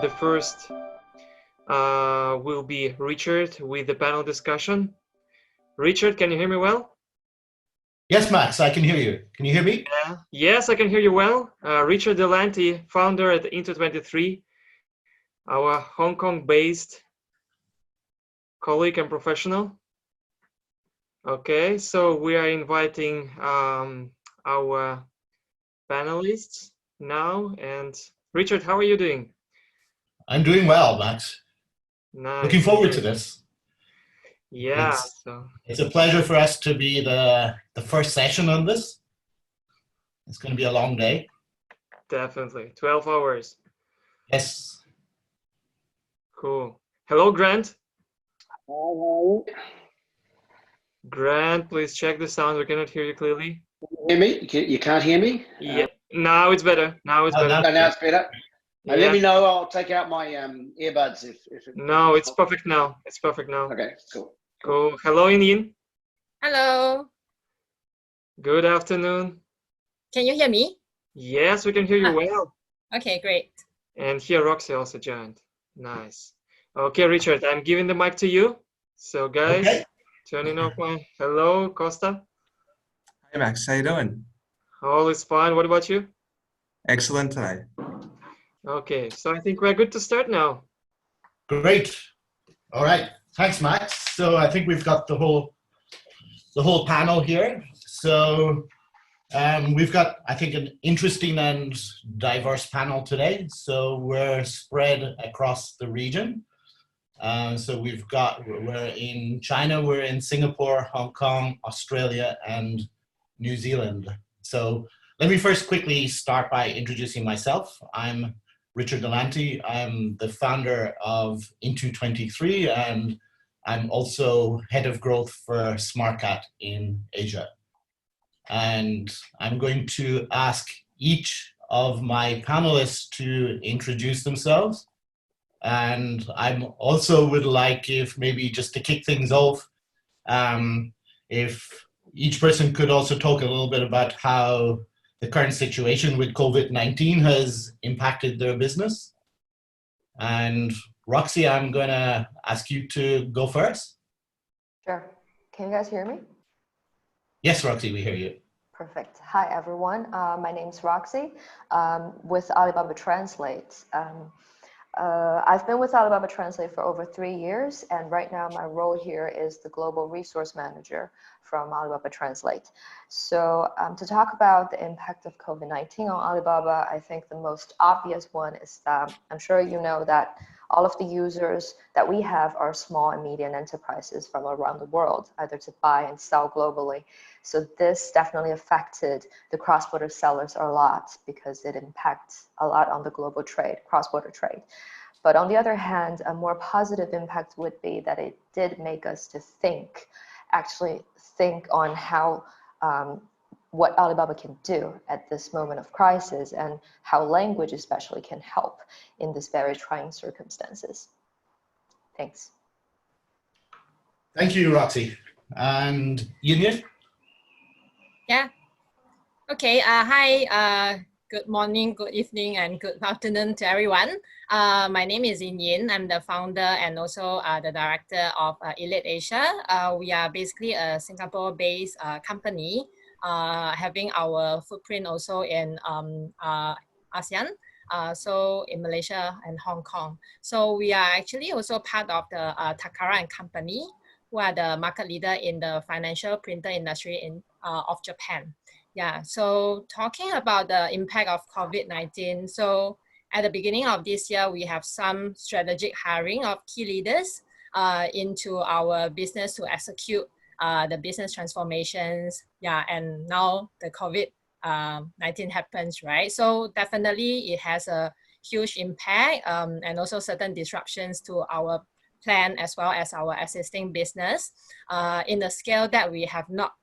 The first will be Richard with the panel discussion. Richard, can you hear me well? Yes, Max, I can hear you. Can you hear me? Yes, I can hear you well. Richard Delanty, founder at Into23, our Hong Kong-based colleague and professional. Okay, so we are inviting our panelists now. And Richard, how are you doing? I'm doing well, Max. Nice. Looking forward to this. Yeah, it's a pleasure for us to be the first session on this. It's going to be a long day. Definitely, 12 hours. Yes. Cool. Hello, Grant. Hi, how are you? Grant, please check the sound. We cannot hear you clearly. Hear me? You can't hear me? Yeah, now it's better. Now it's better. Now it's better. Yeah. Let me know. I'll take out my earbuds if No, it's perfect now. It's perfect now. Okay, cool. Cool. Hello, Yin. Hello. Good afternoon. Can you hear me? Yes, we can hear you well. Okay, great. And here Roxy also joined. Nice. Okay, Richard, I'm giving the mic to you. So guys, okay. Turning off my... Hello, Costa. Hi, Max. How you doing? All is fine. What about you? Excellent today. Okay, so I think we're good to start now. Great. All right. Thanks, Max. So I think we've got the whole panel here. So we've got, I think, an interesting and diverse panel today. So we're spread across the region. So we're in China, we're in Singapore, Hong Kong, Australia, and New Zealand. So let me first quickly start by introducing myself. I'm Richard Delanty. I'm the founder of Into23, and I'm also head of growth for Smartcat in Asia. And I'm going to ask each of my panelists to introduce themselves. And I also would like, if maybe just to kick things off, if each person could also talk a little bit about how the current situation with COVID-19 has impacted their business. And Roxy, I'm gonna ask you to go first. Sure. Can you guys hear me? Yes, Roxy, we hear you. Perfect. Hi, everyone. My name is Roxy with Alibaba Translate. I've been with Alibaba Translate for over 3 years, and right now my role here is the Global Resource Manager from Alibaba Translate. So to talk about the impact of COVID-19 on Alibaba, I think the most obvious one is that I'm sure you know that all of the users that we have are small and medium enterprises from around the world, either to buy and sell globally. So this definitely affected the cross-border sellers a lot because it impacts a lot on the global trade, cross-border trade. But on the other hand, a more positive impact would be that it did make us to actually think on how, what Alibaba can do at this moment of crisis and how language especially can help in this very trying circumstances. Thanks. Thank you, Roxy. And Yin? Yeah. Okay. Hi. Good morning, good evening, and good afternoon to everyone. My name is Yin. I'm the founder and also the director of Elite Asia. We are basically a Singapore-based company having our footprint also in ASEAN, so in Malaysia and Hong Kong. So we are actually also part of the Takara and Company, who are the market leader in the financial printer industry of Japan. Yeah, so talking about the impact of COVID-19, so at the beginning of this year, we have some strategic hiring of key leaders into our business to execute the business transformations. Yeah, and now the COVID-19 happens, right? So definitely it has a huge impact and also certain disruptions to our plan as well as our existing business in the scale that we have not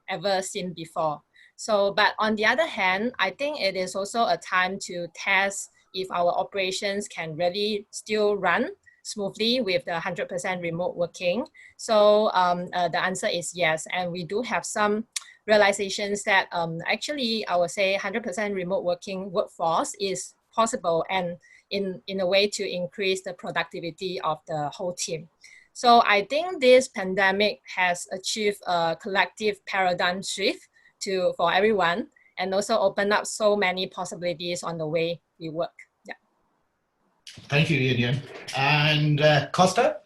ever seen before. So, but on the other hand, I think it is also a time to test if our operations can really still run smoothly with the 100% remote working. So the answer is yes. And we do have some realizations that actually I would say 100% remote working workforce is possible, and in a way to increase the productivity of the whole team. So I think this pandemic has achieved a collective paradigm shift for everyone, and also open up so many possibilities on the way we work. Yeah. Thank you, Ian. And Costa?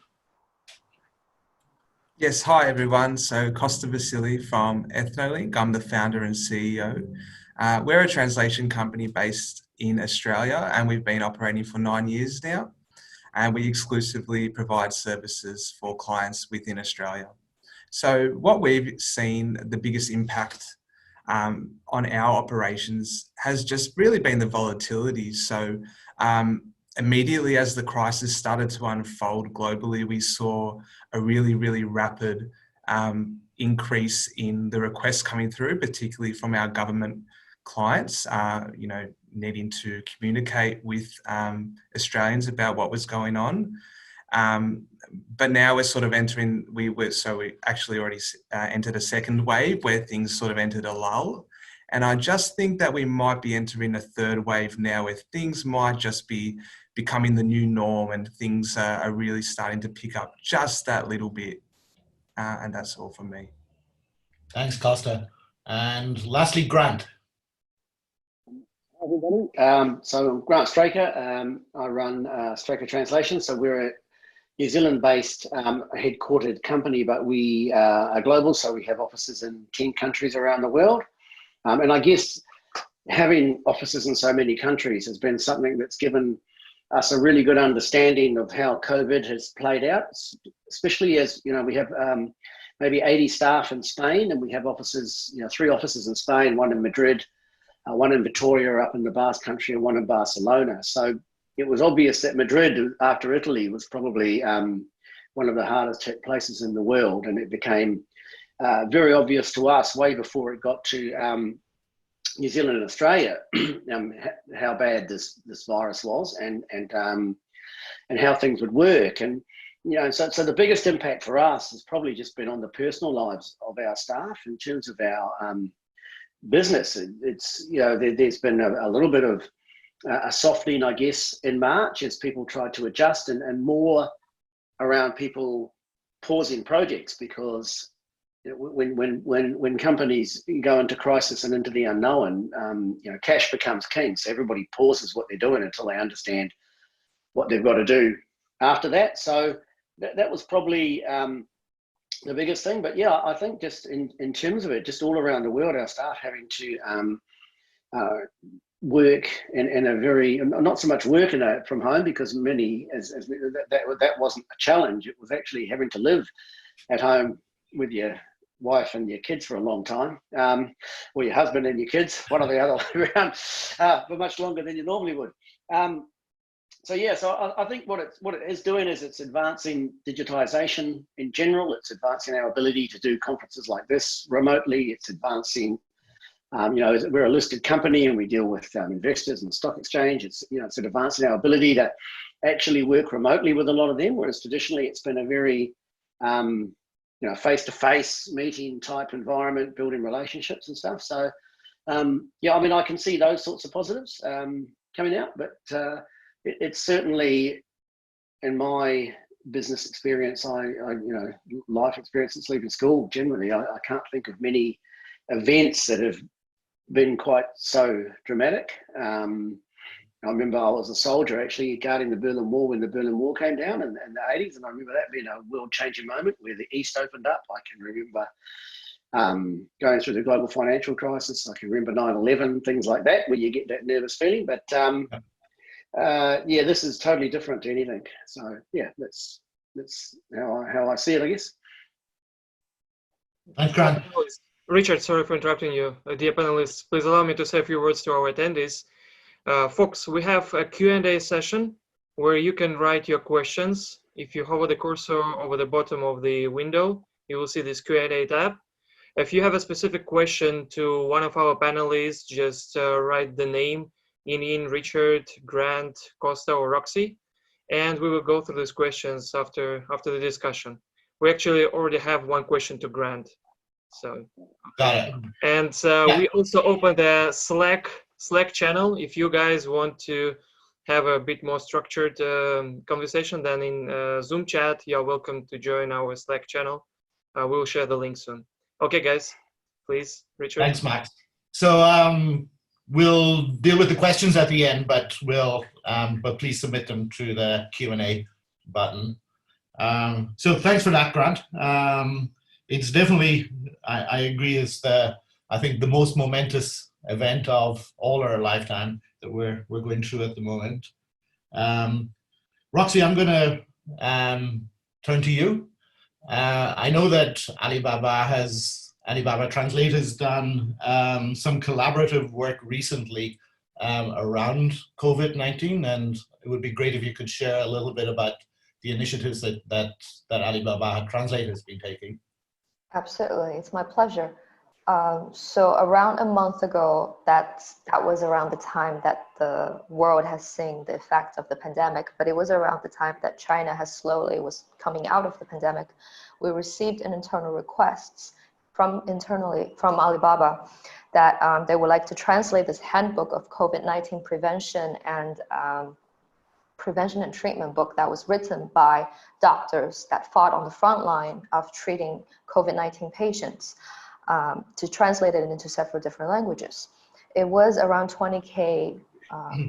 Yes, hi everyone. So Costa Vasili from Ethnolink. I'm the founder and CEO. We're a translation company based in Australia, and we've been operating for 9 years now. And we exclusively provide services for clients within Australia. So what we've seen, the biggest impact on our operations has just really been the volatility. So immediately as the crisis started to unfold globally, we saw a really, really rapid increase in the requests coming through, particularly from our government clients, needing to communicate with Australians about what was going on. But now we're sort of entering, we actually already entered a second wave where things sort of entered a lull. And I just think that we might be entering a third wave now where things might just be becoming the new norm and things are really starting to pick up just that little bit. And that's all from me. Thanks, Costa. And lastly, Grant. Everybody. So I'm Grant Straker. I run Straker Translation. So we're a New Zealand-based headquartered company, but we are global. So we have offices in 10 countries around the world. And I guess having offices in so many countries has been something that's given us a really good understanding of how COVID has played out, especially as, we have maybe 80 staff in Spain, and we have offices, 3 offices in Spain, 1 in Madrid, 1 in Vitoria up in the Basque Country, and 1 in Barcelona. So it was obvious that Madrid, after Italy, was probably one of the hardest hit places in the world. And it became very obvious to us way before it got to New Zealand and Australia how bad this virus was and how things would work. And so the biggest impact for us has probably just been on the personal lives of our staff in terms of our business. It's there's been a little bit of a softening, I guess, in March as people tried to adjust, and more around people pausing projects, because when companies go into crisis and into the unknown, cash becomes king. So everybody pauses what they're doing until they understand what they've got to do after that. So that was probably the biggest thing. But yeah, I think just in terms of it, just all around the world, our staff having to work in a very, not so much work from home, because many, that wasn't a challenge. It was actually having to live at home with your wife and your kids for a long time, or your husband and your kids, one or the other around, for much longer than you normally would. So I think what it is doing is it's advancing digitization in general. It's advancing our ability to do conferences like this remotely. It's advancing, we're a listed company and we deal with investors and stock exchange. It's advancing our ability to actually work remotely with a lot of them, whereas traditionally it's been a very face-to-face meeting type environment, building relationships and stuff. So I can see those sorts of positives coming out, but it's certainly, in my business experience, life experience since leaving school, generally, I can't think of many events that have been quite so dramatic. I remember I was a soldier actually guarding the Berlin Wall when the Berlin Wall came down in the 80s, and I remember that being a world-changing moment where the East opened up. I can remember going through the global financial crisis. I can remember 9/11, things like that, where you get that nervous feeling. But this is totally different to anything. So yeah, that's how I see it, I guess. Thanks, Grant. Richard, sorry for interrupting you. Dear panelists, please allow me to say a few words to our attendees. Folks, we have a Q&A session where you can write your questions. If you hover the cursor over the bottom of the window, you will see this Q&A tab. If you have a specific question to one of our panelists, just write the name in Richard, Grant, Costa, or Roxy, and we will go through these questions after the discussion. We actually already have one question to Grant. So, Got it. and Yeah. we also opened a Slack channel. If you guys want to have a bit more structured conversation than in Zoom chat, you're welcome to join our Slack channel. We'll share the link soon. Okay, guys, please, Richard. Thanks, Max. So we'll deal with the questions at the end, but please submit them through the Q&A button. So thanks for that, Grant. It's definitely, I agree, is I think the most momentous event of all our lifetime that we're going through at the moment. Roxy, I'm going to turn to you. I know that Alibaba Translate has done some collaborative work recently around COVID-19, and it would be great if you could share a little bit about the initiatives that Alibaba Translate has been taking. Absolutely, it's my pleasure. So around a month ago, that was around the time that the world has seen the effects of the pandemic, but it was around the time that China was coming out of the pandemic. We received an internal requests from Alibaba that they would like to translate this handbook of COVID-19 prevention and treatment book that was written by doctors that fought on the front line of treating COVID-19 patients, to translate it into several different languages. It was around 20K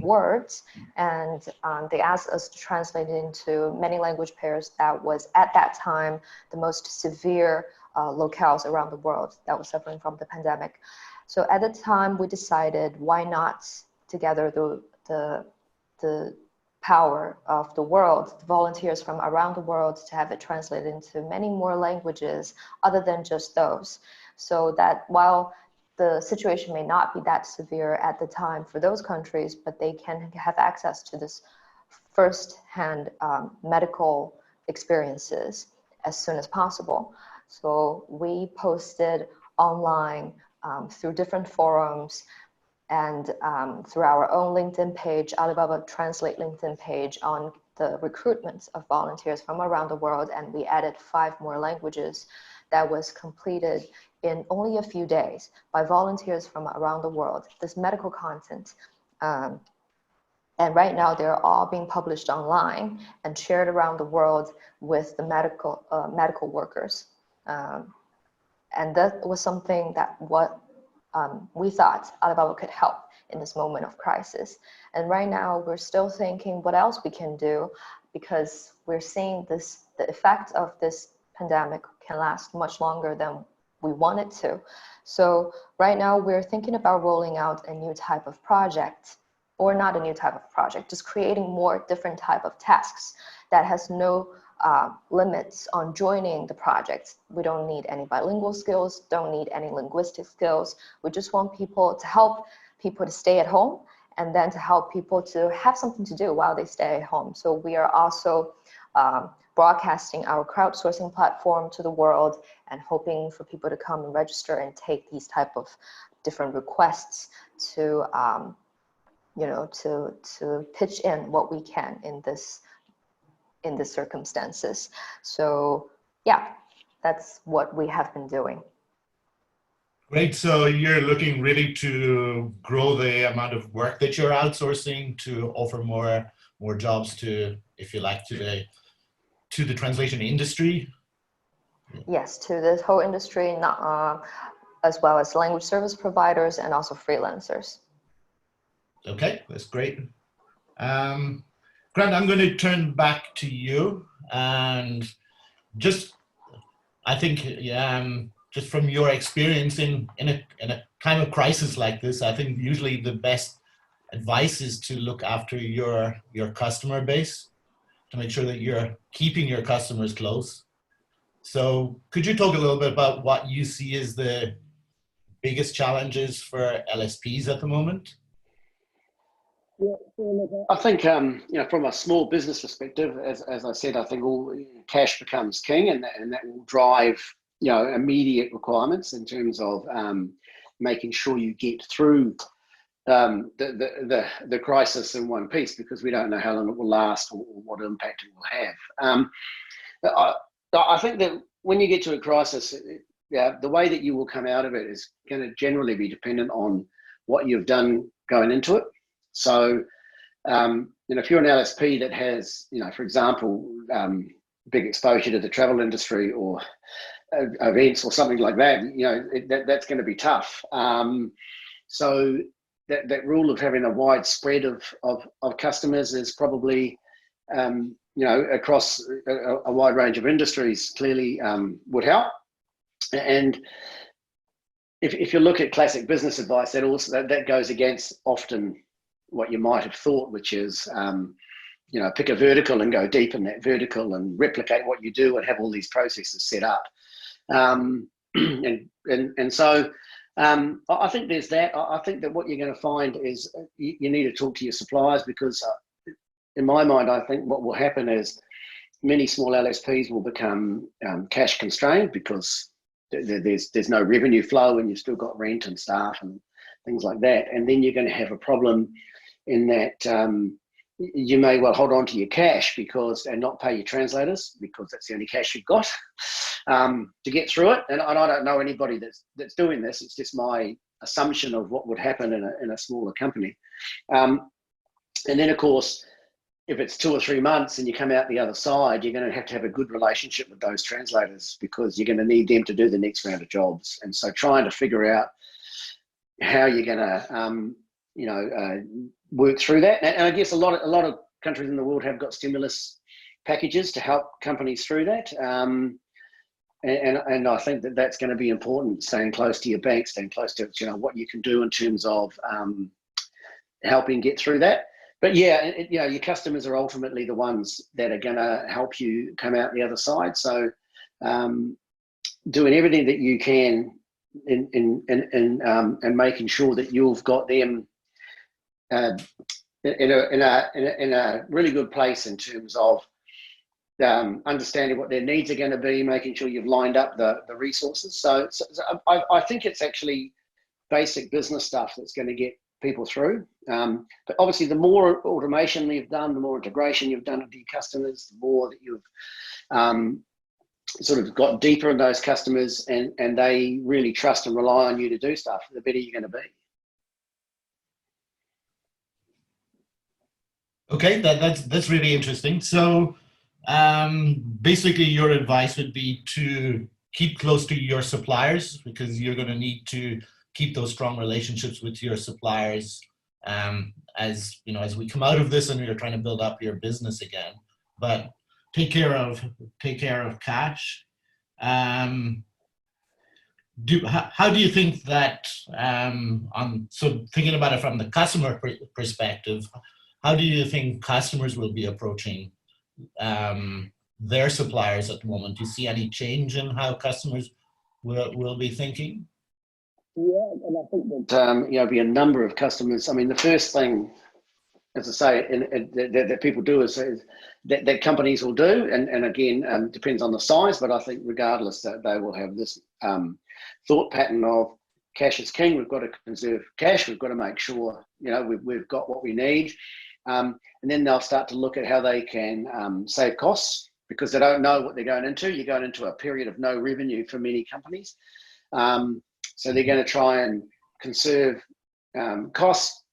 words, and they asked us to translate it into many language pairs that was at that time the most severe locales around the world that was suffering from the pandemic. So at the time we decided, why not together the power of the world, the volunteers from around the world, to have it translated into many more languages other than just those, so that while the situation may not be that severe at the time for those countries, but they can have access to this first-hand medical experiences as soon as possible. So we posted online through different forums and through our own LinkedIn page, Alibaba Translate LinkedIn page, on the recruitment of volunteers from around the world, and we added 5 more languages that was completed in only a few days by volunteers from around the world, this medical content. And right now they're all being published online and shared around the world with the medical workers. And that was something that we thought Alibaba could help in this moment of crisis. And right now we're still thinking what else we can do, because we're seeing the effect of this pandemic can last much longer than we want it to. So right now we're thinking about rolling out a new type of project, or not a new type of project, just creating more different type of tasks that has no limits on joining the project. We don't need any bilingual skills, don't need any linguistic skills. We just want people to help people to stay at home, and then to help people to have something to do while they stay at home. So we are also broadcasting our crowdsourcing platform to the world and hoping for people to come and register and take these type of different requests to, to pitch in what we can in the circumstances. So yeah, that's what we have been doing. Great. So you're looking really to grow the amount of work that you're outsourcing to offer more jobs to, if you like, to the translation industry? Yes, to this whole industry, as well as language service providers and also freelancers. Okay, that's great. Grant, I'm going to turn back to you, and I think just from your experience in a time of crisis like this, I think usually the best advice is to look after your customer base, to make sure that you're keeping your customers close. So could you talk a little bit about what you see as the biggest challenges for LSPs at the moment? I think, from a small business perspective, as I said, I think all cash becomes king, and that will drive, immediate requirements in terms of making sure you get through the crisis in one piece, because we don't know how long it will last or what impact it will have. I think that when you get to a crisis, the way that you will come out of it is going to generally be dependent on what you've done going into it. So, if you're an LSP that has, for example, big exposure to the travel industry or events or something like that, that's going to be tough. So that rule of having a wide spread of customers is probably, across a wide range of industries clearly would help. And if you look at classic business advice, that goes against often what you might have thought, which is, pick a vertical and go deep in that vertical and replicate what you do and have all these processes set up. So I think there's that. I think that what you're going to find is you need to talk to your suppliers, because in my mind, I think what will happen is many small LSPs will become cash constrained because there's no revenue flow and you've still got rent and staff and things like that. And then you're going to have a problem in that you may well hold on to your cash and not pay your translators, because that's the only cash you've got to get through it. And I don't know anybody that's doing this. It's just my assumption of what would happen in a smaller company. And then, of course, if it's 2 or 3 months and you come out the other side, you're going to have a good relationship with those translators, because you're going to need them to do the next round of jobs. And so trying to figure out how you're going to, work through that. And I guess a lot of countries in the world have got stimulus packages to help companies through that. And I think that's going to be important, staying close to your bank, staying close to, what you can do in terms of helping get through that. But yeah, your customers are ultimately the ones that are going to help you come out the other side. So doing everything that you can and making sure that you've got them in a really good place in terms of understanding what their needs are going to be, making sure you've lined up the resources. So I think it's actually basic business stuff that's going to get people through. But obviously, the more automation you've done, the more integration you've done with your customers, the more that you've sort of got deeper in those customers and they really trust and rely on you to do stuff, the better you're going to be. Okay, that's really interesting. So basically your advice would be to keep close to your suppliers, because you're going to need to keep those strong relationships with your suppliers as we come out of this and you're trying to build up your business again. But take care of cash. How do you think that so thinking about it from the customer perspective, how do you think customers will be approaching their suppliers at the moment? Do you see any change in how customers will be thinking? Yeah, and I think that be a number of customers. I mean, the first thing, as I say, that people do is that companies will do, and again, depends on the size, but I think regardless that they will have this thought pattern of cash is king. We've got to conserve cash. We've got to make sure we've got what we need, and then they'll start to look at how they can save costs, because they don't know what they're going into. You're going into a period of no revenue for many companies. So they're going to try and conserve costs.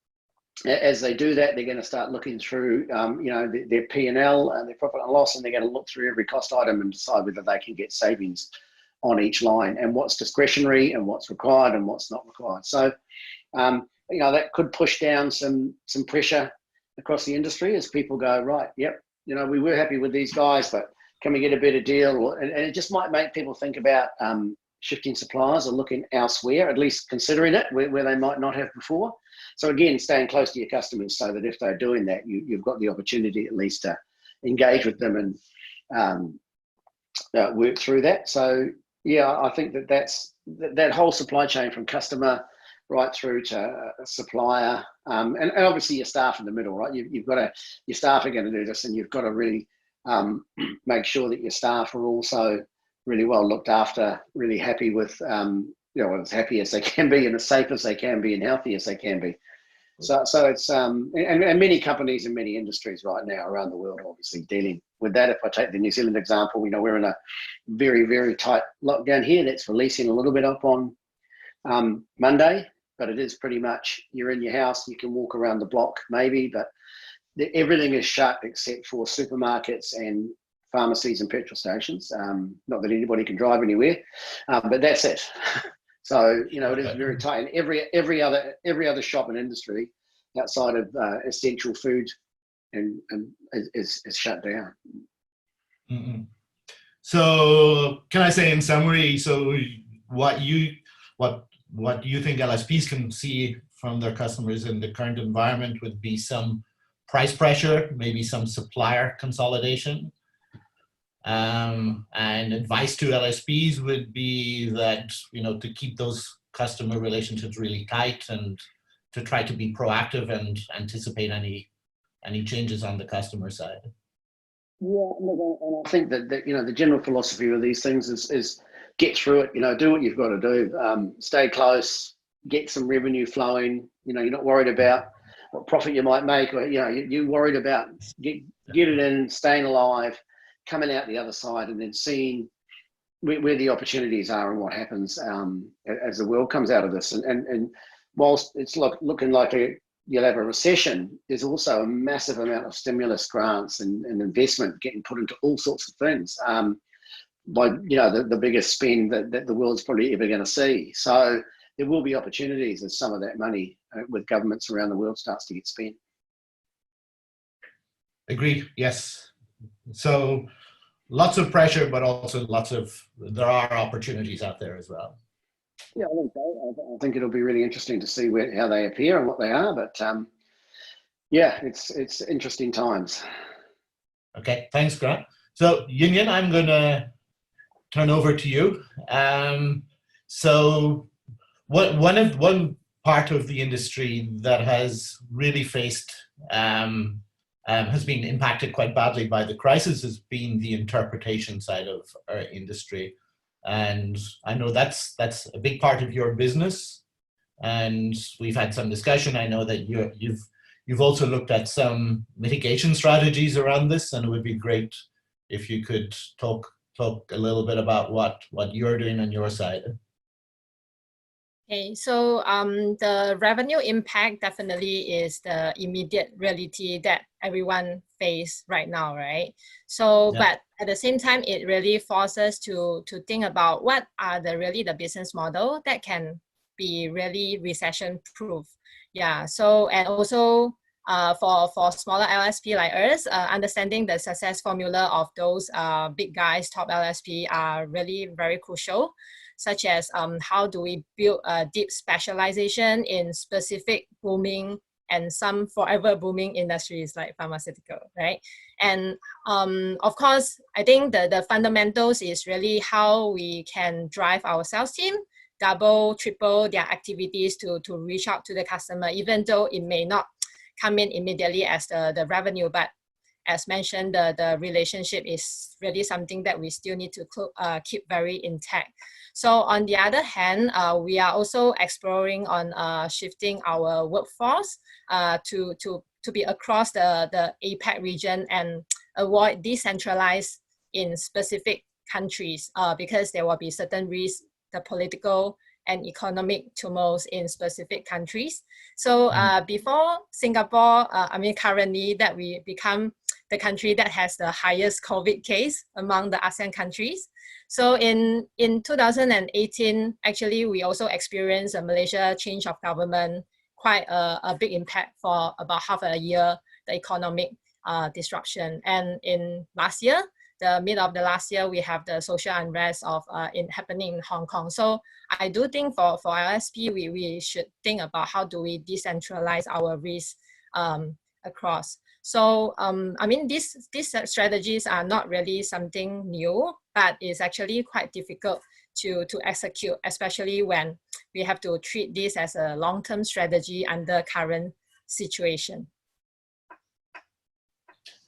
As they do that, they're going to start looking through, their P&L and their profit and loss, and they're going to look through every cost item and decide whether they can get savings on each line, and what's discretionary and what's required and what's not required. So, that could push down some pressure across the industry as people go, right, yep, we were happy with these guys, but can we get a better deal? And it just might make people think about shifting suppliers or looking elsewhere, at least considering it where they might not have before. So again, staying close to your customers so that if they're doing that, you've got the opportunity at least to engage with them and work through that. So yeah, I think that whole supply chain from customer right through to supplier, and obviously your staff in the middle, right? You've got your staff are going to do this, and you've got to really make sure that your staff are also really well looked after, really happy with, as happy as they can be and as safe as they can be and healthy as they can be. So it's, and many companies in many industries right now around the world are obviously dealing with that. If I take the New Zealand example, we're in a very, very tight lockdown here. That's releasing a little bit up on Monday, but it is pretty much you're in your house, you can walk around the block maybe, but everything is shut except for supermarkets and pharmacies and petrol stations. Not that anybody can drive anywhere, but that's it. So it is very tight, and every other shop and industry outside of essential food and is shut down. Mm-hmm. So can I say in summary, so what you think LSPs can see from their customers in the current environment would be some price pressure, maybe some supplier consolidation, and advice to LSPs would be that to keep those customer relationships really tight and to try to be proactive and anticipate any changes on the customer side. Yeah, and I think that the general philosophy of these things is get through it. Do what you've got to do. Stay close, get some revenue flowing. You're not worried about what profit you might make, or you're worried about get it in, staying alive, coming out the other side, and then seeing where the opportunities are and what happens as the world comes out of this. And whilst it's looking like you'll have a recession, there's also a massive amount of stimulus grants and investment getting put into all sorts of things by the biggest spend that the world's probably ever going to see. So there will be opportunities as some of that money with governments around the world starts to get spent. Agree. Yes. So lots of pressure, but also there are opportunities out there as well. Yeah, I think so. I think it'll be really interesting to see how they appear and what they are. But yeah, it's interesting times. Okay, thanks, Grant. So Yin, I'm going to turn over to you. So one part of the industry that has really faced has been impacted quite badly by the crisis has been the interpretation side of our industry. And I know that's a big part of your business, and we've had some discussion. I know that you've also looked at some mitigation strategies around this, and it would be great if you could talk a little bit about what you're doing on your side. Okay, so the revenue impact definitely is the immediate reality that everyone face right now, right? So, Yeah. but at the same time, it really forces to think about what are the business model that can be really recession proof. Yeah. So, and also for smaller LSP like us, understanding the success formula of those big guys, top LSP are really very crucial, such as how do we build a deep specialization in specific booming and some forever booming industries like pharmaceutical, right? And of course, I think the fundamentals is really how we can drive our sales team, double, triple their activities to reach out to the customer, even though it may not come in immediately as the revenue, but as mentioned, the relationship is really something that we still need to keep very intact. So on the other hand, we are also exploring on shifting our workforce to be across the APAC region and avoid decentralized in specific countries because there will be certain risks, the political and economic tumults in specific countries. So before Singapore, currently that we become the country that has the highest COVID case among the ASEAN countries. So in 2018, actually, we also experienced a Malaysia change of government, quite a big impact for about half a year, the economic disruption. And in last year, the mid of the last year, we have the social unrest happening in Hong Kong. So I do think for LSP, we should think about how do we decentralize our risk across. So, these strategies are not really something new, but it's actually quite difficult to execute, especially when we have to treat this as a long-term strategy under current situation.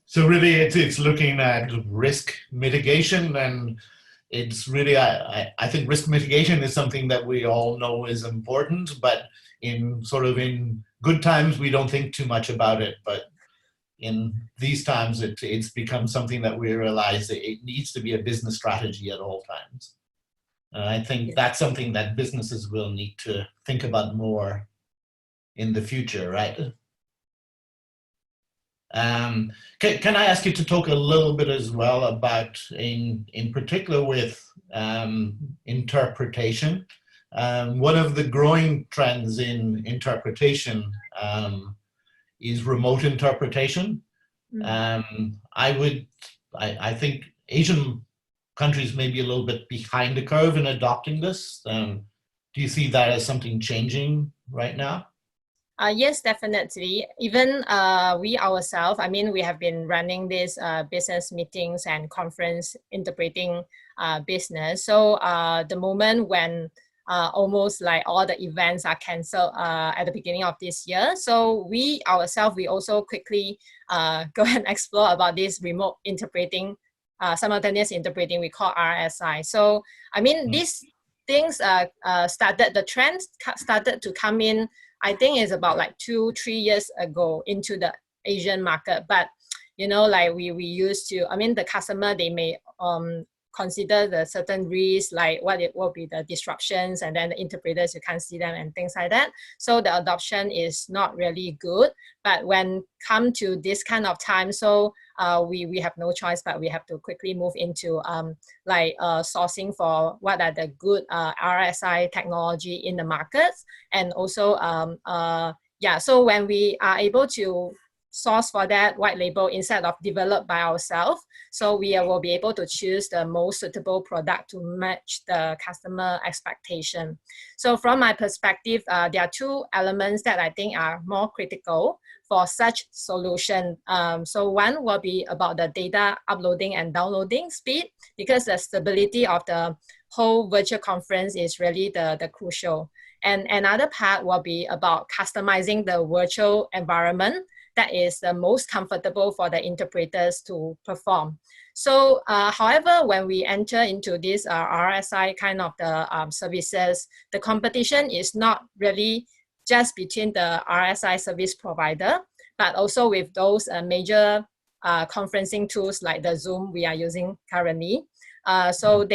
So really it's looking at risk mitigation, and it's really, I think risk mitigation is something that we all know is important, but in good times, we don't think too much about it. But in these times, it's become something that we realize that it needs to be a business strategy at all times. And I think that's something that businesses will need to think about more in the future, right? Can I ask you to talk a little bit as well about, in particular with interpretation? One of the growing trends in interpretation is remote interpretation. I think Asian countries may be a little bit behind the curve in adopting this. Do you see that as something changing right now? Yes, definitely. Even we ourselves, I mean, we have been running these business meetings and conference interpreting business. So the moment when almost like all the events are canceled at the beginning of this year, so we ourselves, we also quickly go and explore about this remote interpreting, simultaneous interpreting, we call RSI. So, I mean, these things the trends started to come in, I think it's about like 2-3 years ago into the Asian market. But, you know, like we used to, I mean, the customer, they may consider the certain risks, like what it will be the disruptions, and then the interpreters, you can't see them and things like that. So the adoption is not really good. But when come to this kind of time, so we have no choice, but we have to quickly move into sourcing for what are the good RSI technology in the markets. And also, so when we are able to source for that white label instead of developed by ourselves, so we will be able to choose the most suitable product to match the customer expectation. So from my perspective, there are two elements that I think are more critical for such solution. So one will be about the data uploading and downloading speed, because the stability of the whole virtual conference is really the crucial. And another part will be about customizing the virtual environment that is the most comfortable for the interpreters to perform. So however, when we enter into this RSI kind of the services, the competition is not really just between the RSI service provider, but also with those major conferencing tools like the Zoom we are using currently. So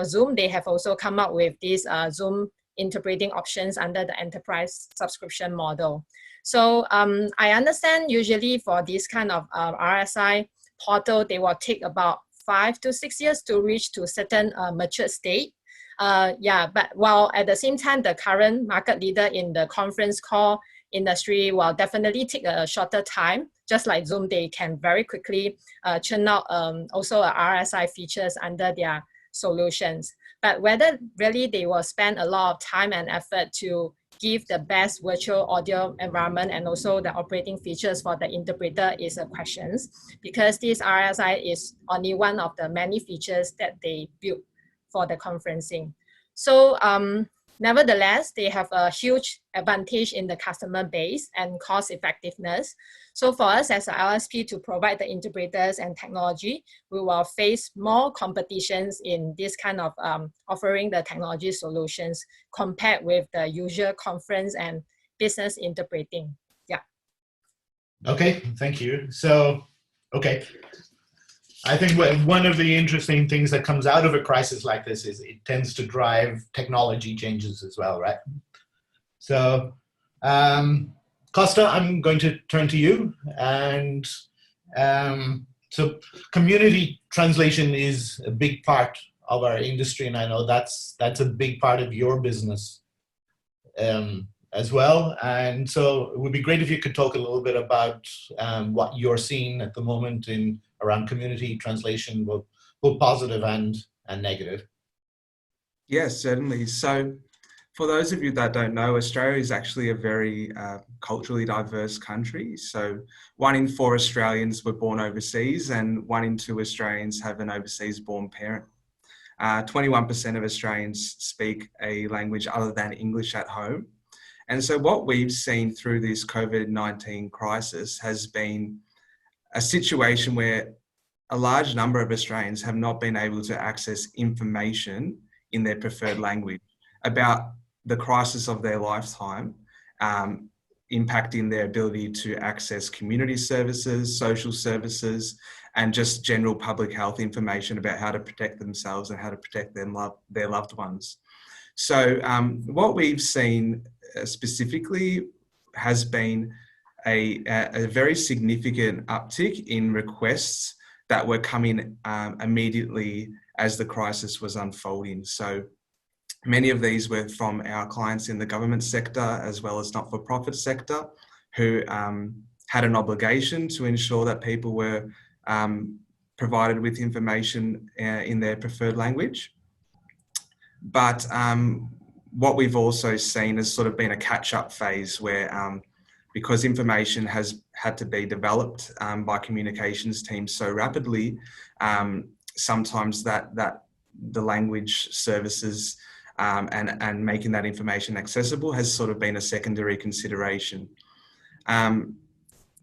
Zoom, they have also come up with these Zoom interpreting options under the enterprise subscription model. So I understand usually for this kind of RSI portal, they will take about 5 to 6 years to reach to certain mature state. But while at the same time, the current market leader in the conference call industry will definitely take a shorter time. Just like Zoom, they can very quickly churn out also RSI features under their solutions. But whether really they will spend a lot of time and effort to give the best virtual audio environment and also the operating features for the interpreter is a question, because this RSI is only one of the many features that they built for the conferencing. So nevertheless, they have a huge advantage in the customer base and cost effectiveness. So for us as an LSP to provide the interpreters and technology, we will face more competitions in this kind of offering the technology solutions compared with the usual conference and business interpreting. Yeah. Okay, thank you. So, okay. I think one of the interesting things that comes out of a crisis like this is it tends to drive technology changes as well, right? So, Costa, I'm going to turn to you. And so community translation is a big part of our industry, and I know that's a big part of your business as well. And so it would be great if you could talk a little bit about what you're seeing at the moment around community translation, both positive and negative. Yes, certainly. So for those of you that don't know, Australia is actually a very culturally diverse country. So 1 in 4 Australians were born overseas, and 1 in 2 Australians have an overseas born parent. 21% of Australians speak a language other than English at home. And so what we've seen through this COVID-19 crisis has been a situation where a large number of Australians have not been able to access information in their preferred language about the crisis of their lifetime impacting their ability to access community services, social services, and just general public health information about how to protect themselves and how to protect their loved ones. So what we've seen specifically has been a very significant uptick in requests that were coming immediately as the crisis was unfolding. So many of these were from our clients in the government sector as well as not-for-profit sector who had an obligation to ensure that people were provided with information in their preferred language. But what we've also seen has sort of been a catch-up phase where because information has had to be developed by communications teams so rapidly, sometimes that the language services and making that information accessible has sort of been a secondary consideration.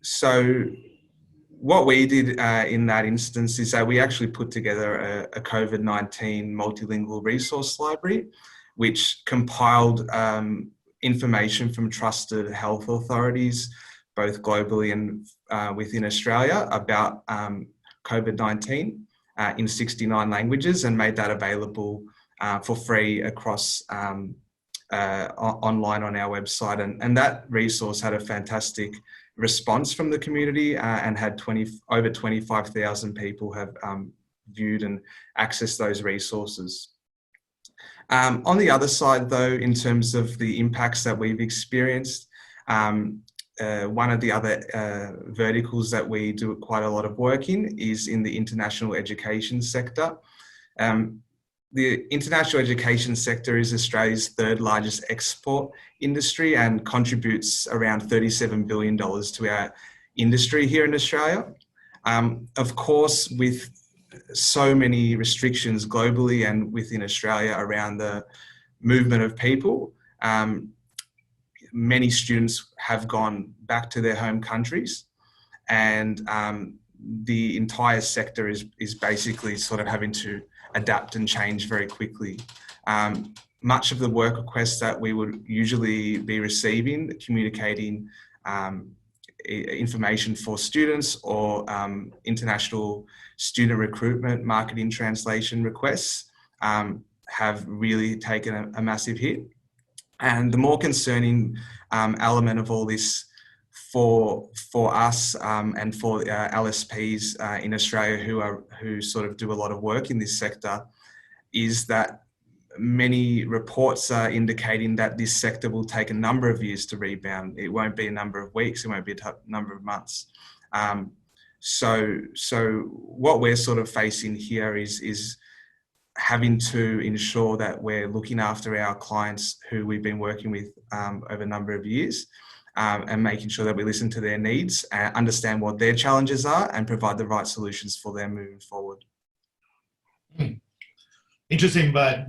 So what we did in that instance is that we actually put together a COVID-19 multilingual resource library, which compiled information from trusted health authorities, both globally and within Australia, about COVID-19 in 69 languages, and made that available for free across online on our website. And that resource had a fantastic response from the community and had over 25,000 people have viewed and accessed those resources. On the other side though, in terms of the impacts that we've experienced, one of the other verticals that we do quite a lot of work in is in the international education sector. The international education sector is Australia's third largest export industry and contributes around $37 billion to our industry here in Australia. Of course, with so many restrictions globally and within Australia around the movement of people, many students have gone back to their home countries, and the entire sector is basically sort of having to adapt and change very quickly. Much of the work requests that we would usually be receiving, communicating information for students or international student recruitment, marketing, translation requests have really taken a massive hit. And the more concerning element of all this for us and for Lsps in Australia who sort of do a lot of work in this sector is that many reports are indicating that this sector will take a number of years to rebound. It won't be a number of weeks, it won't be a number of months. So what we're sort of facing here is having to ensure that we're looking after our clients who we've been working with over a number of years, and making sure that we listen to their needs, understand what their challenges are, and provide the right solutions for them moving forward. Interesting, but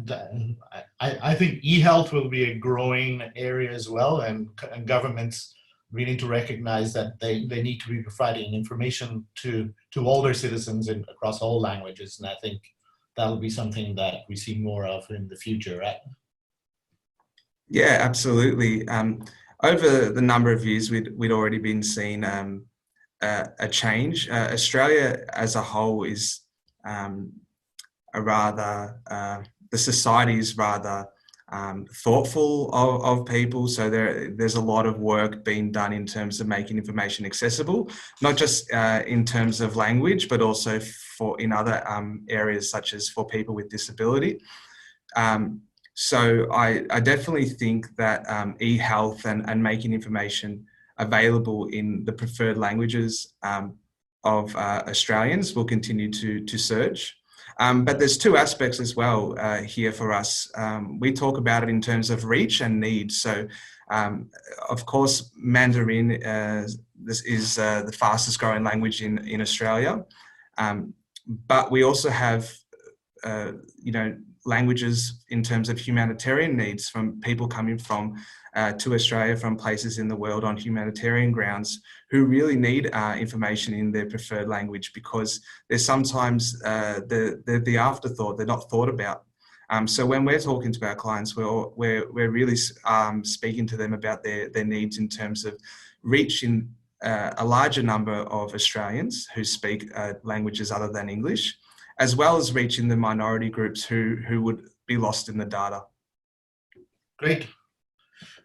I think e-health will be a growing area as well, and governments really need to recognize that they need to be providing information to all their citizens across all languages, and I think that'll be something that we see more of in the future, right? Yeah, absolutely. Over the number of years, we'd already been seeing a change. Australia as a whole is the society is rather thoughtful of people. So there's a lot of work being done in terms of making information accessible, not just in terms of language, but also in other areas such as for people with disability. So I definitely think that e-health and making information available in the preferred languages of Australians will continue to surge. But there's two aspects as well here for us. We talk about it in terms of reach and need. So of course, Mandarin this is the fastest growing language in Australia. But we also have, languages in terms of humanitarian needs from people coming to Australia from places in the world on humanitarian grounds who really need information in their preferred language, because they're sometimes the afterthought, they're not thought about. So when we're talking to our clients, we're really speaking to them about their needs in terms of reaching a larger number of Australians who speak languages other than English, as well as reaching the minority groups who would be lost in the data. Great.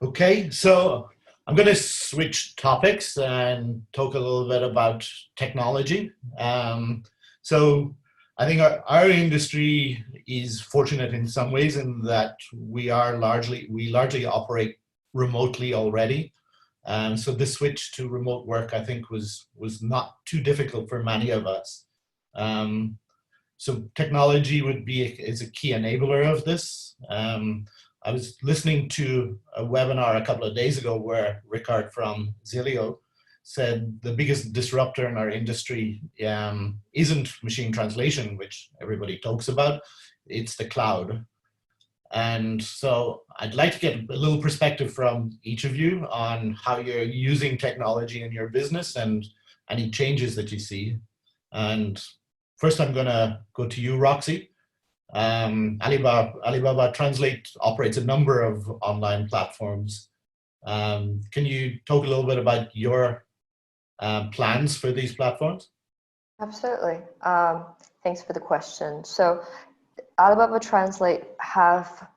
Okay, so I'm going to switch topics and talk a little bit about technology. So I think our industry is fortunate in some ways in that we largely operate remotely already. So the switch to remote work, I think, was not too difficult for many of us. So technology is a key enabler of this. I was listening to a webinar a couple of days ago where Ricard from Zilio said the biggest disruptor in our industry isn't machine translation, which everybody talks about, it's the cloud. And so I'd like to get a little perspective from each of you on how you're using technology in your business and any changes that you see. And first I'm gonna go to you, Roxy. Alibaba Translate operates a number of online platforms. Can you talk a little bit about your plans for these platforms? Absolutely. Thanks for the question. So Alibaba Translate have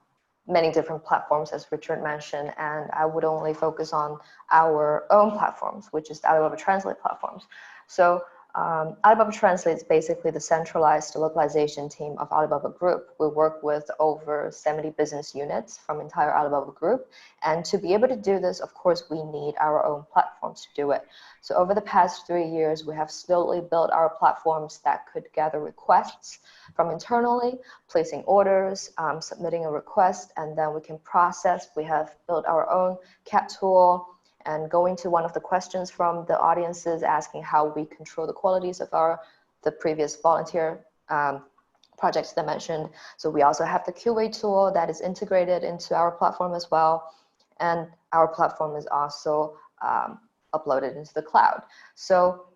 many different platforms, as Richard mentioned, and I would only focus on our own platforms, which is the Alibaba Translate platforms. So Alibaba Translate is basically the centralized localization team of Alibaba Group. We work with over 70 business units from entire Alibaba Group. And to be able to do this, of course, we need our own platforms to do it. So over the past 3 years, we have slowly built our platforms that could gather requests from internally, placing orders, submitting a request, and then we can process. We have built our own CAT tool, and going to one of the questions from the audiences asking how we control the qualities of the previous volunteer projects that I mentioned. So we also have the QA tool that is integrated into our platform as well. And our platform is also uploaded into the cloud. So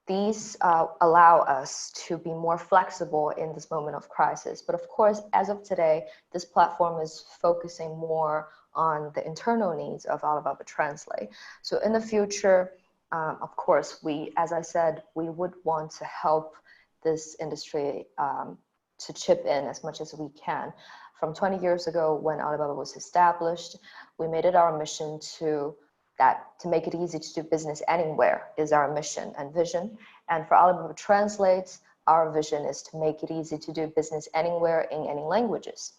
these allow us to be more flexible in this moment of crisis. But of course, as of today, this platform is focusing more on the internal needs of Alibaba Translate. So in the future, of course, as I said, we would want to help this industry to chip in as much as we can. From 20 years ago, when Alibaba was established, we made it our mission to make it easy to do business anywhere is our mission and vision. And for Alibaba Translate, our vision is to make it easy to do business anywhere in any languages.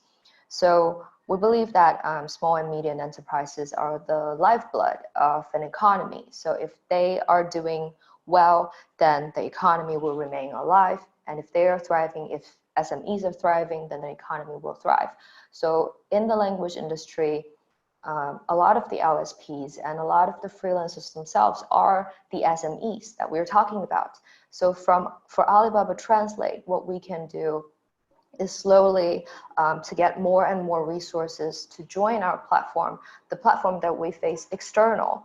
So we believe that small and medium enterprises are the lifeblood of an economy. So if they are doing well, then the economy will remain alive. And if they are thriving, if SMEs are thriving, then the economy will thrive. So in the language industry, a lot of the LSPs and a lot of the freelancers themselves are the SMEs that we're talking about. So for Alibaba Translate, what we can do is slowly to get more and more resources to join our platform, the platform that we face external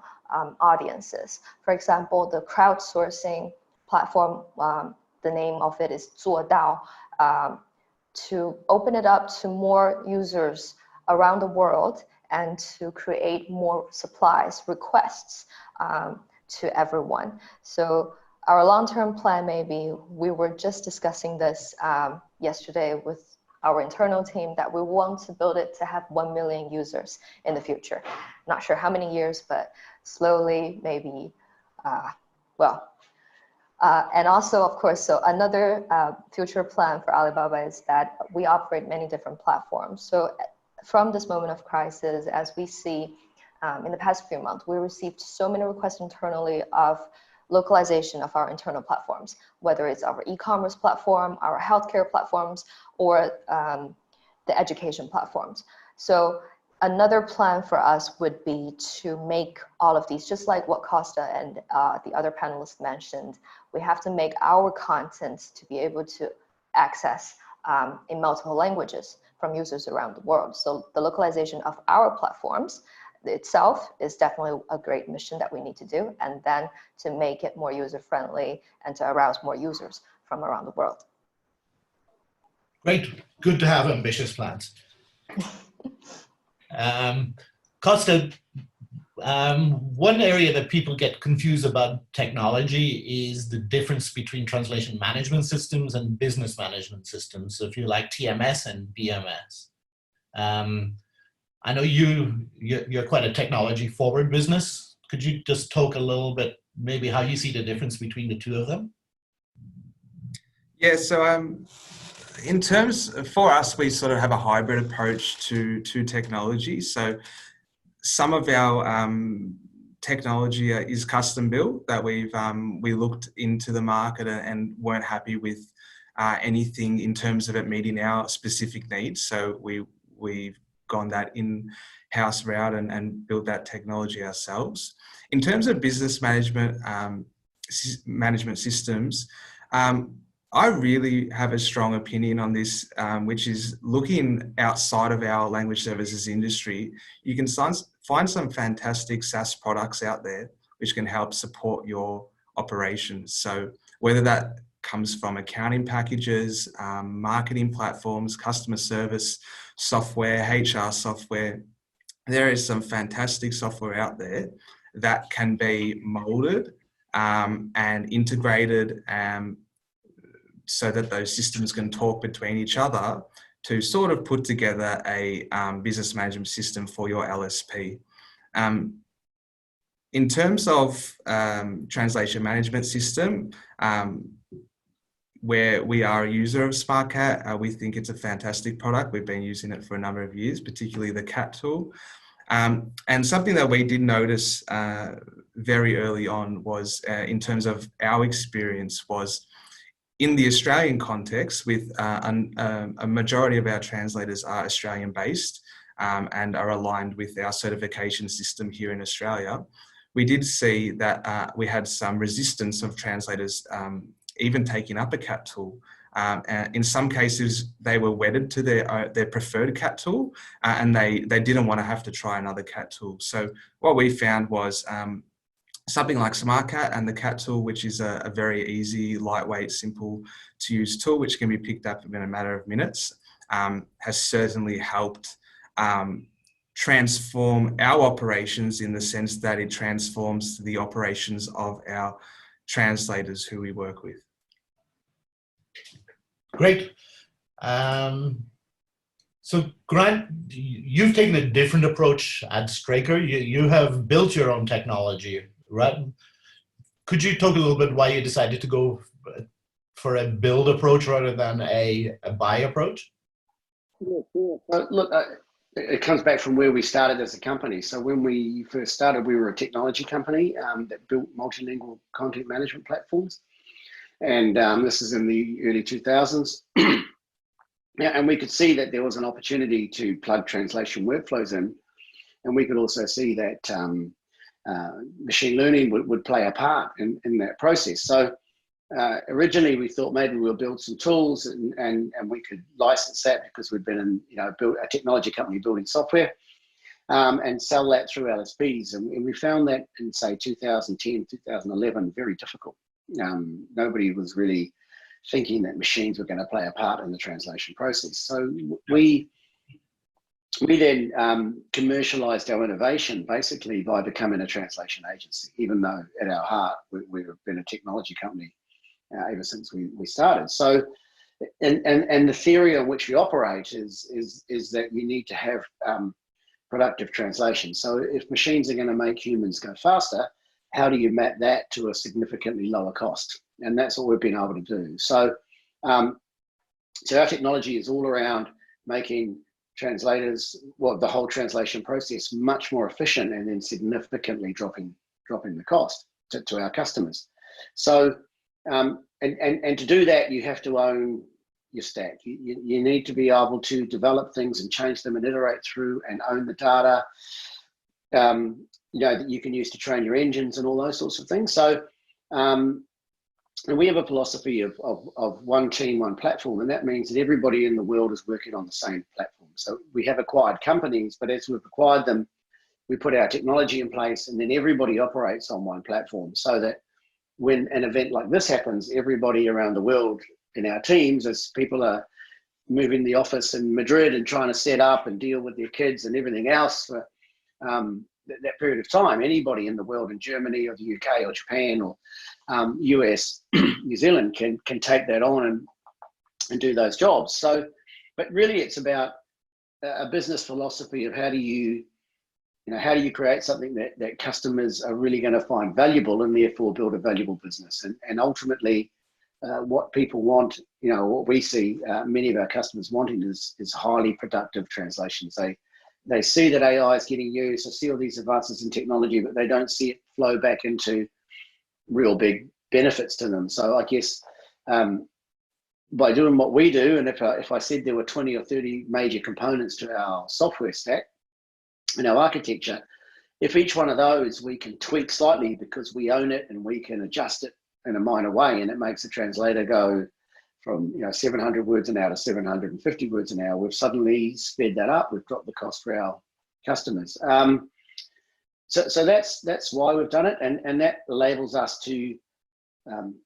audiences. For example, the crowdsourcing platform, the name of it is 做到, to open it up to more users around the world and to create more supplies, requests to everyone. So our long-term plan maybe, we were just discussing this yesterday with our internal team, that we want to build it to have 1 million users in the future. Not sure how many years, but slowly maybe, and also, of course, so another future plan for Alibaba is that we operate many different platforms. So from this moment of crisis, as we see in the past few months, we received so many requests internally of localization of our internal platforms, whether it's our e-commerce platform, our healthcare platforms, or the education platforms. So another plan for us would be to make all of these, just like what Costa and the other panelists mentioned, we have to make our content to be able to access in multiple languages from users around the world. So the localization of our platforms itself is definitely a great mission that we need to do, and then to make it more user-friendly and to arouse more users from around the world. Great. good to have ambitious plans. Costa, one area that people get confused about technology is the difference between translation management systems and business management systems. So if you like TMS and BMS. I know you're quite a technology forward business. Could you just talk a little bit, maybe how you see the difference between the two of them? Yeah, so in terms, for us, we sort of have a hybrid approach to technology. So some of our technology is custom built that we looked into the market and weren't happy with anything in terms of it meeting our specific needs. So we've gone that in-house route and built that technology ourselves. In terms of business management systems, I really have a strong opinion on this, which is looking outside of our language services industry. You can find some fantastic SaaS products out there which can help support your operations. So whether that comes from accounting packages, marketing platforms, customer service software, HR software, there is some fantastic software out there that can be molded and integrated so that those systems can talk between each other to sort of put together a business management system for your LSP. In terms of translation management system, where we are a user of Smartcat, we think it's a fantastic product. We've been using it for a number of years, particularly the CAT tool. And something that we did notice very early on was, in terms of our experience, was in the Australian context, with a majority of our translators are Australian based and are aligned with our certification system here in Australia. We did see that we had some resistance of translators even taking up a CAT tool. And in some cases, they were wedded to their preferred CAT tool, and they didn't want to have to try another CAT tool. So what we found was something like Smartcat and the CAT tool, which is a very easy, lightweight, simple to use tool, which can be picked up in a matter of minutes, has certainly helped transform our operations in the sense that it transforms the operations of our translators who we work with. Great. So Grant, you've taken a different approach at Straker. You have built your own technology, right? Could you talk a little bit why you decided to go for a build approach rather than a buy approach? Yeah, sure. Look, it comes back from where we started as a company. So when we first started, we were a technology company that built multilingual content management platforms. And this is in the early 2000s. Yeah, and we could see that there was an opportunity to plug translation workflows in. And we could also see that machine learning would play a part in that process. So originally we thought maybe we'll build some tools and we could license that because we'd been built a technology company building software and sell that through LSPs. And we found that in, say, 2010, 2011, very difficult. Nobody was really thinking that machines were going to play a part in the translation process. So we then commercialized our innovation basically by becoming a translation agency, even though at our heart we've been a technology company ever since we started. So, and the theory on which we operate is that you need to have productive translation. So if machines are going to make humans go faster, how do you map that to a significantly lower cost? And that's what we've been able to do. So, so our technology is all around making translators, the whole translation process much more efficient, and then significantly dropping the cost to our customers. So, and to do that, you have to own your stack. You need to be able to develop things and change them and iterate through and own the data, that you can use to train your engines and all those sorts of things. So, and we have a philosophy of one team, one platform, and that means that everybody in the world is working on the same platform. So we have acquired companies, but as we've acquired them, we put our technology in place, and then everybody operates on one platform, so that when an event like this happens, everybody around the world in our teams, as people are moving the office in Madrid and trying to set up and deal with their kids and everything else for that period of time. Anybody in the world, in Germany or the UK or Japan or US, New Zealand can take that on and do those jobs. So, but really it's about a business philosophy of how do you create something that customers are really going to find valuable and therefore build a valuable business. And ultimately, what people want, what we see many of our customers wanting is highly productive translations. They see that AI is getting used, they see all these advances in technology, but they don't see it flow back into real big benefits to them. So I guess by doing what we do, and if I said there were 20 or 30 major components to our software stack and our architecture, if each one of those we can tweak slightly because we own it and we can adjust it in a minor way, and it makes the translator go from 700 words an hour to 750 words an hour, we've suddenly sped that up. We've dropped the cost for our customers. So that's why we've done it, and that enables us to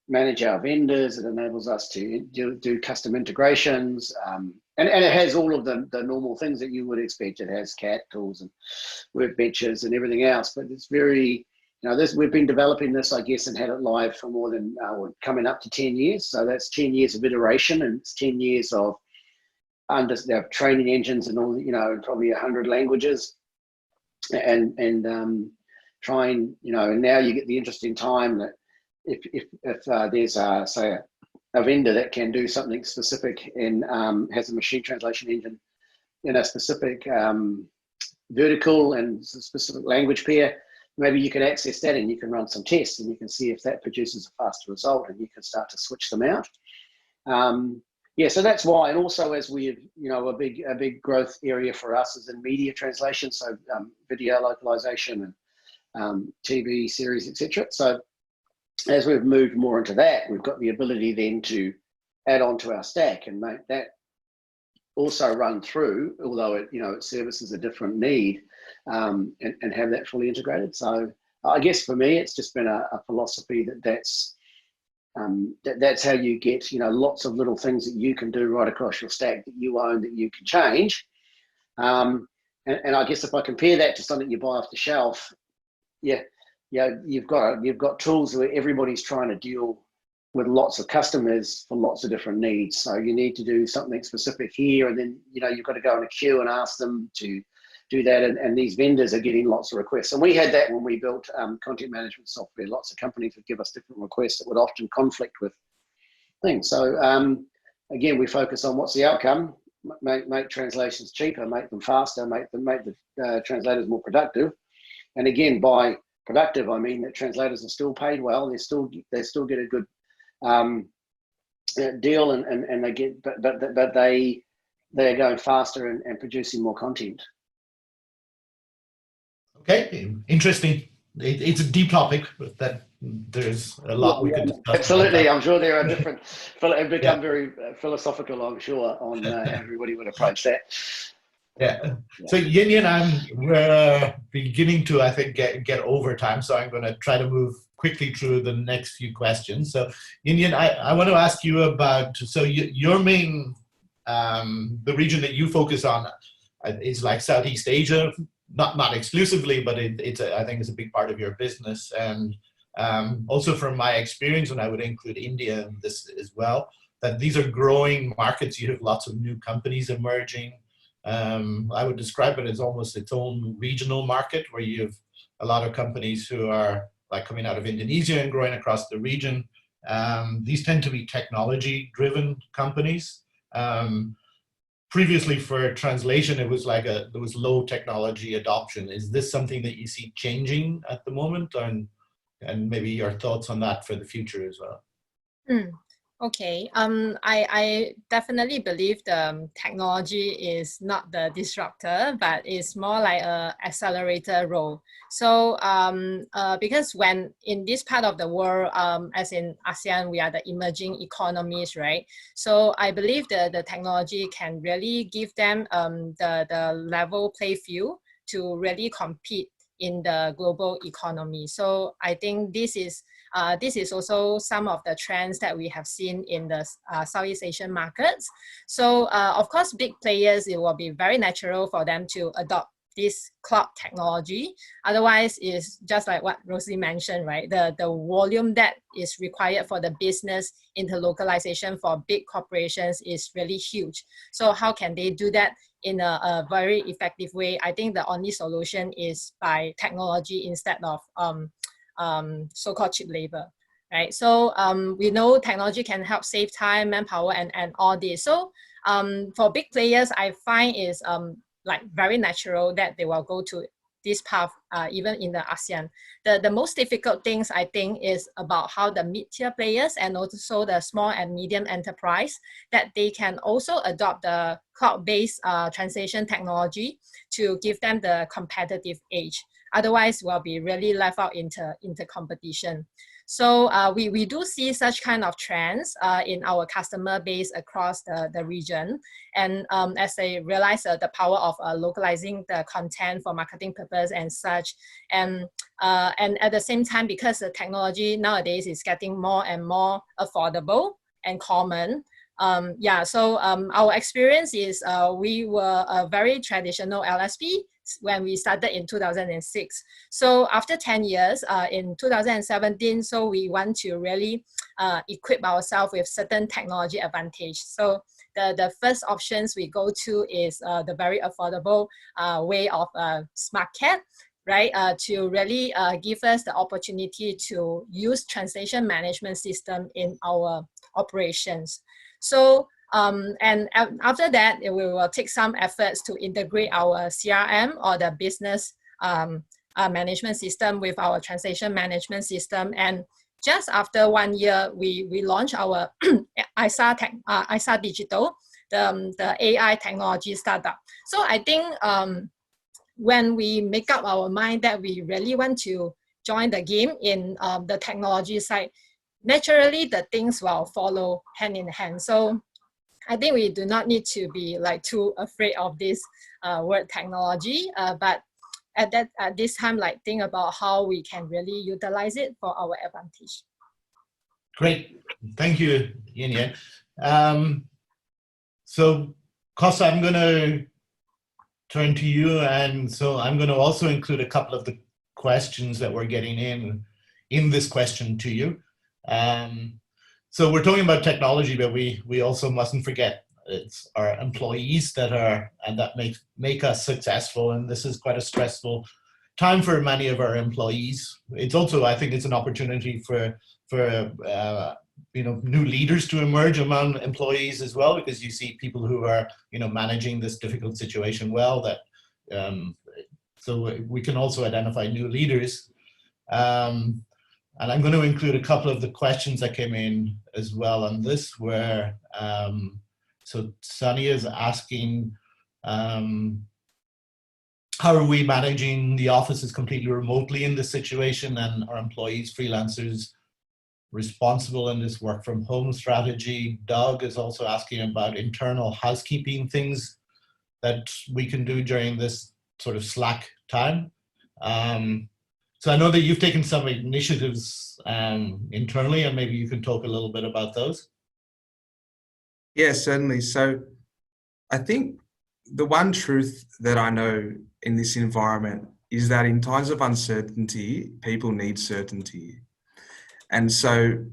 manage our vendors. It enables us to do custom integrations, and it has all of the normal things that you would expect. It has CAT tools and workbenches and everything else, but it's very, we've been developing this, I guess, and had it live for more than coming up to 10 years. So that's 10 years of iteration, and it's 10 years of training engines and all, probably 100 languages, and trying, and now you get the interesting time that if there's say a vendor that can do something specific and has a machine translation engine in a specific vertical and specific language pair, maybe you can access that and you can run some tests and you can see if that produces a faster result, and you can start to switch them out. So that's why. And also, as we've, a big growth area for us is in media translation, so video localization and TV series, etc. So as we've moved more into that, we've got the ability then to add on to our stack and make that also run through, although it services a different need, and have that fully integrated. So I guess for me, it's just been a philosophy that's how you get lots of little things that you can do right across your stack that you own, that you can change. And I guess if I compare that to something you buy off the shelf, you've got tools where everybody's trying to deal with lots of customers for lots of different needs. So you need to do something specific here, and then you've got to go in a queue and ask them to do that. And these vendors are getting lots of requests. And we had that when we built content management software. Lots of companies would give us different requests that would often conflict with things. So again, we focus on what's the outcome. Make translations cheaper, make them faster, make the translators more productive. And again, by productive, I mean that translators are still paid well. They still get a good deal, and they get, but they are going faster and producing more content. Okay, interesting. It's a deep topic, but that there's a lot we could discuss. Absolutely, I'm sure there are different. It become very philosophical, I'm sure, on how everybody would approach that. Yeah. So Yin, we're beginning to, I think, get over time. So I'm going to try to move quickly through the next few questions. So Yin, I want to ask you about, so your main, the region that you focus on is like Southeast Asia, not exclusively, but I think it's a big part of your business. And also from my experience, and I would include India in this as well, that these are growing markets. You have lots of new companies emerging. I would describe it as almost its own regional market, where you have a lot of companies who are like coming out of Indonesia and growing across the region. These tend to be technology-driven companies. Previously, for translation, it was like there was low technology adoption. Is this something that you see changing at the moment, and maybe your thoughts on that for the future as well? Okay, I definitely believe the technology is not the disruptor, but it's more like an accelerator role. So because when in this part of the world, as in ASEAN, we are the emerging economies, right? So I believe the technology can really give them the level play field to really compete in the global economy. So I think this is also some of the trends that we have seen in the Southeast Asian markets. So of course, big players, it will be very natural for them to adopt this cloud technology. Otherwise, it's just like what Rosie mentioned, right? The volume that is required for the business interlocalization for big corporations is really huge. So how can they do that in a very effective way? I think the only solution is by technology instead of so-called cheap labor, right? So we know technology can help save time, manpower, and all this. So for big players, I find is like very natural that they will go to this path, even in the ASEAN. The most difficult things, I think, is about how the mid-tier players and also the small and medium enterprise, that they can also adopt the cloud-based translation technology to give them the competitive edge. Otherwise, we'll be really left out into competition. So we do see such kind of trends in our customer base across the region. And as they realize the power of localizing the content for marketing purpose and such, and at the same time, because the technology nowadays is getting more and more affordable and common, so our experience is we were a very traditional LSP when we started in 2006. So after 10 years, in 2017, so we want to really equip ourselves with certain technology advantage. So the first options we go to is the very affordable way of Smartcat, right? To really give us the opportunity to use translation management system in our operations. So and after that, we will take some efforts to integrate our CRM or the business management system with our translation management system. And just after 1 year, we launched our ISA Digital, the AI technology startup. So I think when we make up our mind that we really want to join the game in the technology side, naturally the things will follow hand in hand. So I think we do not need to be like too afraid of this word technology, but at this time, like think about how we can really utilize it for our advantage. Great, thank you, Yin Yan. So Costa, I'm going to turn to you, and so I'm going to also include a couple of the questions that we're getting in this question to you. So we're talking about technology, but we also mustn't forget it's our employees that make us successful, and this is quite a stressful time for many of our employees. It's also, I think, it's an opportunity for new leaders to emerge among employees as well, because you see people who are managing this difficult situation well. That so we can also identify new leaders. And I'm going to include a couple of the questions that came in as well on this, where, so Sunny is asking, how are we managing the offices completely remotely in this situation, and are employees, freelancers responsible in this work from home strategy? Doug is also asking about internal housekeeping things that we can do during this sort of slack time. So I know that you've taken some initiatives internally, and maybe you can talk a little bit about those. Yeah, certainly. So I think the one truth that I know in this environment is that in times of uncertainty, people need certainty. And so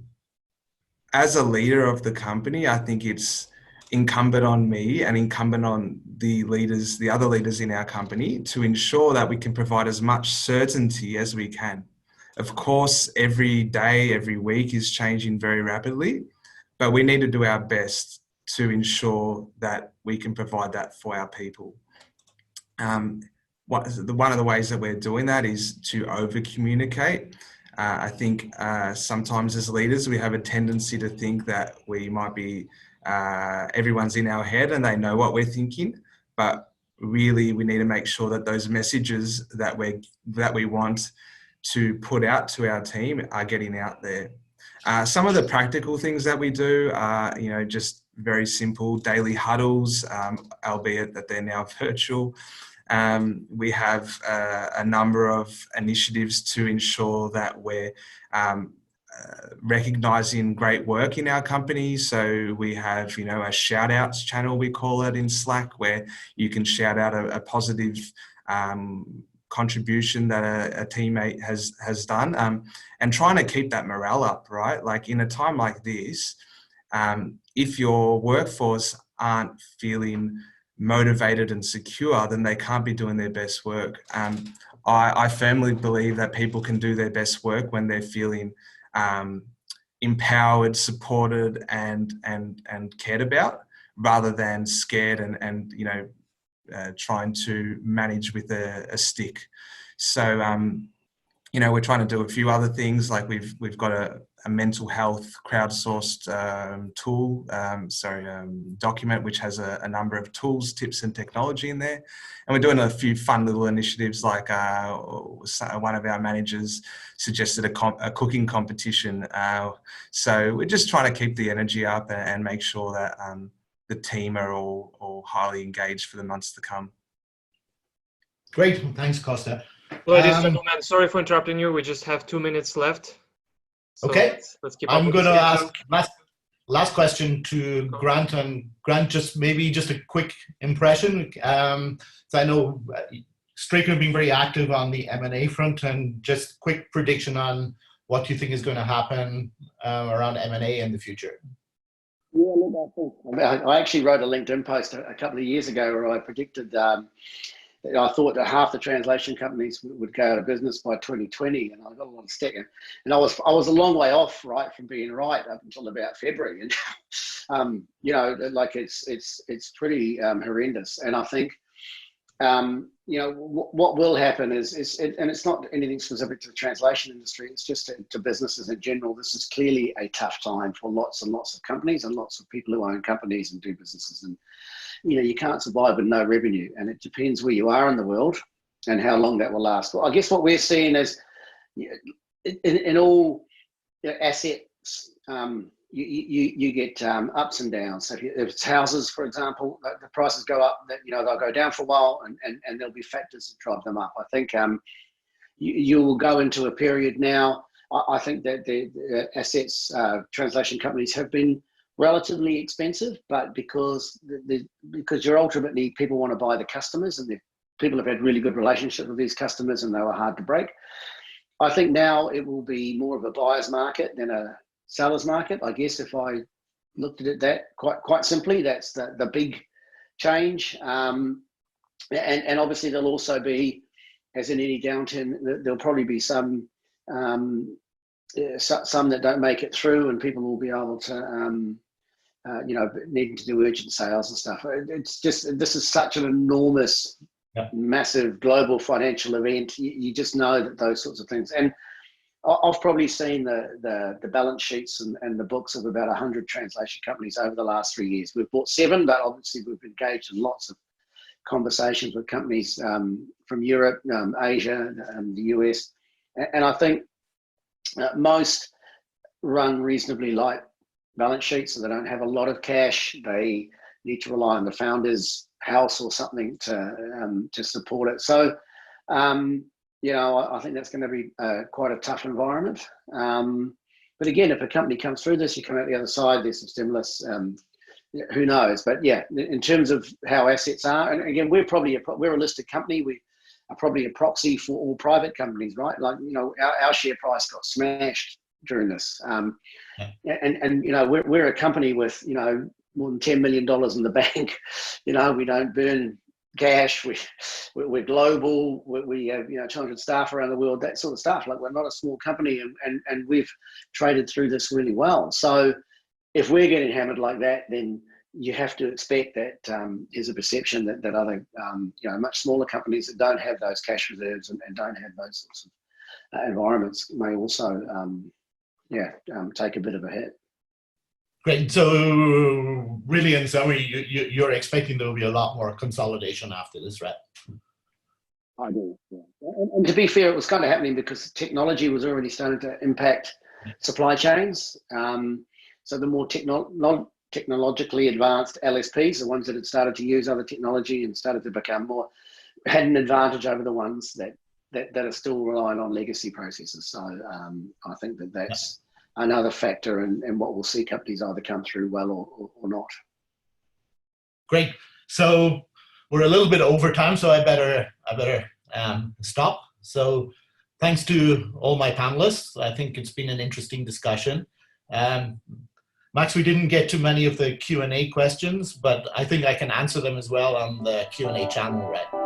as a leader of the company, I think it's incumbent on me and incumbent on the leaders, the other leaders in our company, to ensure that we can provide as much certainty as we can. Of course, every day, every week is changing very rapidly, but we need to do our best to ensure that we can provide that for our people. One of the ways that we're doing that is to over-communicate. I think sometimes as leaders, we have a tendency to think that we might be everyone's in our head and they know what we're thinking, but really we need to make sure that those messages that we want to put out to our team are getting out there. Some of the practical things that we do are, just very simple daily huddles, albeit that they're now virtual. We have a number of initiatives to ensure that we're recognizing great work in our company. So we have, a shout outs channel, we call it in Slack, where you can shout out a positive contribution that a teammate has done, and trying to keep that morale up, right? Like in a time like this, if your workforce aren't feeling motivated and secure, then they can't be doing their best work. I firmly believe that people can do their best work when they're feeling empowered, supported, and cared about, rather than scared and trying to manage with a stick. So we're trying to do a few other things, like we've got a mental health crowdsourced tool, document, which has a number of tools, tips and technology in there. And we're doing a few fun little initiatives, like one of our managers suggested a cooking competition. So we're just trying to keep the energy up and make sure that the team are all highly engaged for the months to come. Great, thanks, Costa. Ladies and gentlemen, sorry for interrupting you. We just have 2 minutes left. So okay, let's keep up. I'm going to ask last question to Grant, and Grant, just a quick impression. So I know Straker being very active on the M&A front, and just quick prediction on what you think is going to happen around M&A in the future. Yeah, look, I actually wrote a LinkedIn post a couple of years ago where I predicted I thought that half the translation companies would go out of business by 2020, and I got a lot of stick. And I was a long way off, right, from being right up until about February. And like it's pretty horrendous. And I think what will happen is and it's not anything specific to the translation industry. It's just to businesses in general. This is clearly a tough time for lots and lots of companies and lots of people who own companies and do businesses. And you can't survive with no revenue, and it depends where you are in the world and how long that will last. Well, I guess what we're seeing is in all assets, you get ups and downs. So if it's houses, for example, the prices go up, they'll go down for a while, and there'll be factors that drive them up. I think you will go into a period now. I think that the assets translation companies have been relatively expensive, but because you're ultimately, people want to buy the customers, and people have had really good relationships with these customers, and they were hard to break. I think now it will be more of a buyer's market than a seller's market. I guess if I looked at it that quite simply, that's the big change. And obviously there'll also be, as in any downturn, there'll probably be some that don't make it through, and people will be able to needing to do urgent sales and stuff. It's just, this is such an enormous, massive global financial event. You just know that those sorts of things. And I've probably seen the balance sheets and the books of about 100 translation companies over the last 3 years. We've bought 7, but obviously we've engaged in lots of conversations with companies from Europe, Asia, the US. And I think most run reasonably light balance sheets, so they don't have a lot of cash. They need to rely on the founder's house or something to support it. So, I think that's going to be quite a tough environment. But again, if a company comes through this, you come out the other side, there's some stimulus. Who knows? But yeah, in terms of how assets are, and again, we're a listed company. We are probably a proxy for all private companies, right? Like, our share price got smashed during this. And we're a company with, more than $10 million in the bank. We don't burn cash. We're global. We have 200 staff around the world, that sort of stuff. Like, we're not a small company, and we've traded through this really well. So if we're getting hammered like that, then you have to expect that there's a perception that other much smaller companies that don't have those cash reserves and don't have those sorts of environments may also take a bit of a hit. Great. So really, in summary, you're expecting there will be a lot more consolidation after this, right? I do, yeah. And to be fair, it was kind of happening because technology was already starting to impact supply chains. So the more technologically advanced LSPs, the ones that had started to use other technology and started to become more had an advantage over the ones that are still relying on legacy processes. So I think that's another factor in what we'll see companies either come through well or not. Great. So we're a little bit over time, so I better stop. So thanks to all my panelists. I think it's been an interesting discussion. Max, we didn't get to many of the Q&A questions, but I think I can answer them as well on the Q&A channel, right?